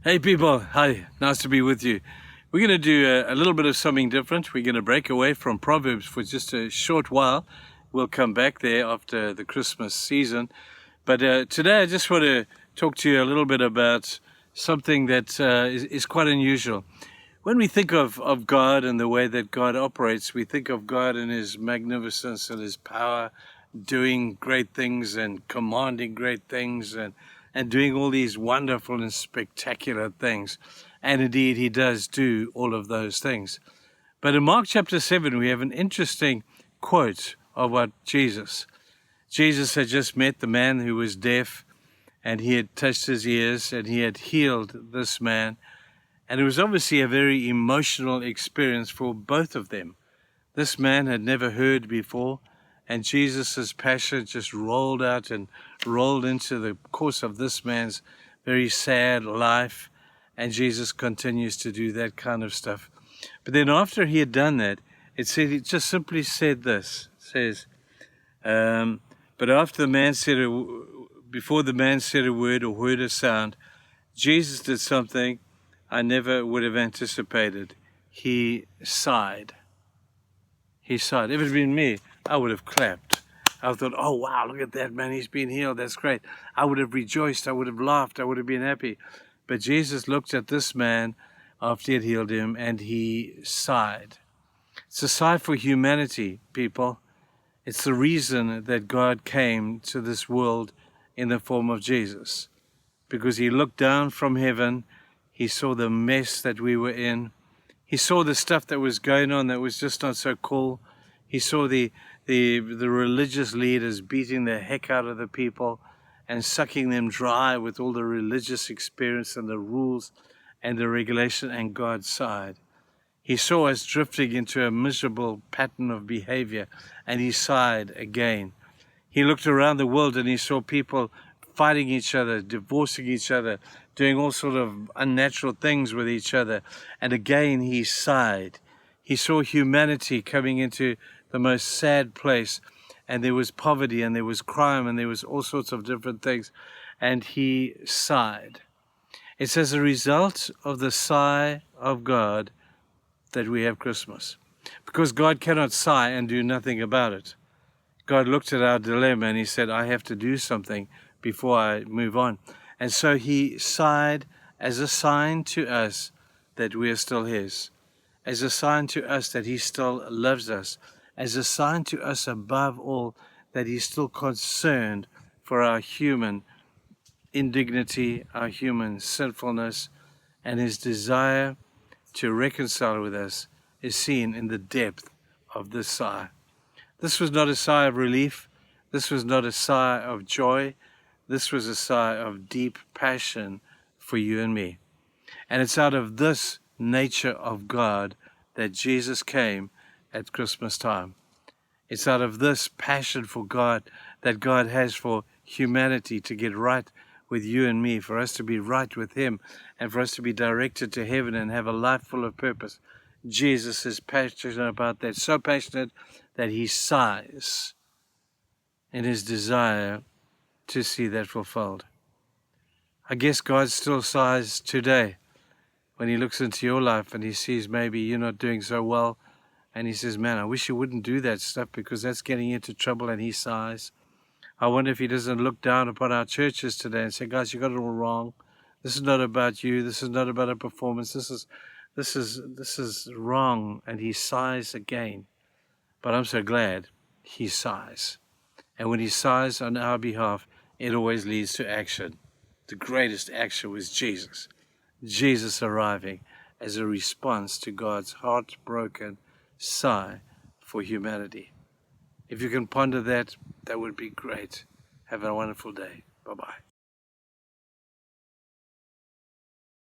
Hey people, hi, nice to be with you. We're going to do a little bit of something different. We're going to break away from Proverbs for just a short while. We'll come back there after the Christmas season. But today I just want to talk to you a little bit about something that is quite unusual. When we think of God and the way that God operates, we think of God and His magnificence and His power, doing great things and commanding great things and doing all these wonderful and spectacular things. And indeed, He does do all of those things. But in Mark chapter 7, we have an interesting quote of what Jesus had just met the man who was deaf, and He had touched his ears and He had healed this man. And it was obviously a very emotional experience for both of them. This man had never heard before, and Jesus' passion just rolled out and rolled into the course of this man's very sad life. And Jesus continues to do that kind of stuff. But then after He had done that, it just simply said this. It says, but before the man said a word or heard a sound, Jesus did something I never would have anticipated. He sighed. He sighed. If it had been me, I would have clapped. I thought, oh, wow, look at that, man. He's been healed. That's great. I would have rejoiced. I would have laughed. I would have been happy. But Jesus looked at this man after He had healed him, and He sighed. It's a sigh for humanity, people. It's the reason that God came to this world in the form of Jesus. Because He looked down from heaven. He saw the mess that we were in. He saw the stuff that was going on that was just not so cool. He saw the religious leaders beating the heck out of the people and sucking them dry with all the religious experience and the rules and the regulation, and God sighed. He saw us drifting into a miserable pattern of behavior, and He sighed again. He looked around the world and He saw people fighting each other, divorcing each other, doing all sort of unnatural things with each other. And again, He sighed. He saw humanity coming into the most sad place, and there was poverty and there was crime and there was all sorts of different things, and He sighed. It's as a result of the sigh of God that we have Christmas, because God cannot sigh and do nothing about it. God looked at our dilemma and He said, I have to do something before I move on. And so He sighed as a sign to us that we are still His, as a sign to us that He still loves us, as a sign to us above all that He's still concerned for our human indignity, our human sinfulness, and His desire to reconcile with us is seen in the depth of this sigh. This was not a sigh of relief. This was not a sigh of joy. This was a sigh of deep passion for you and me. And it's out of this nature of God that Jesus came at Christmas time. It's out of this passion for God that God has for humanity to get right with you and me, for us to be right with Him, and for us to be directed to heaven and have a life full of purpose. Jesus is passionate about that, so passionate that He sighs in His desire to see that fulfilled. I guess God still sighs today when He looks into your life and He sees maybe you're not doing so well, and He says, man, I wish you wouldn't do that stuff because that's getting you into trouble, and He sighs. I wonder if He doesn't look down upon our churches today and say, guys, you got it all wrong. This is not about you. This is not about a performance. This is wrong. And He sighs again. But I'm so glad He sighs. And when He sighs on our behalf, it always leads to action. The greatest action was Jesus. Jesus arriving as a response to God's heartbroken sigh for humanity. If you can ponder that, that would be great. Have a wonderful day. Bye-bye.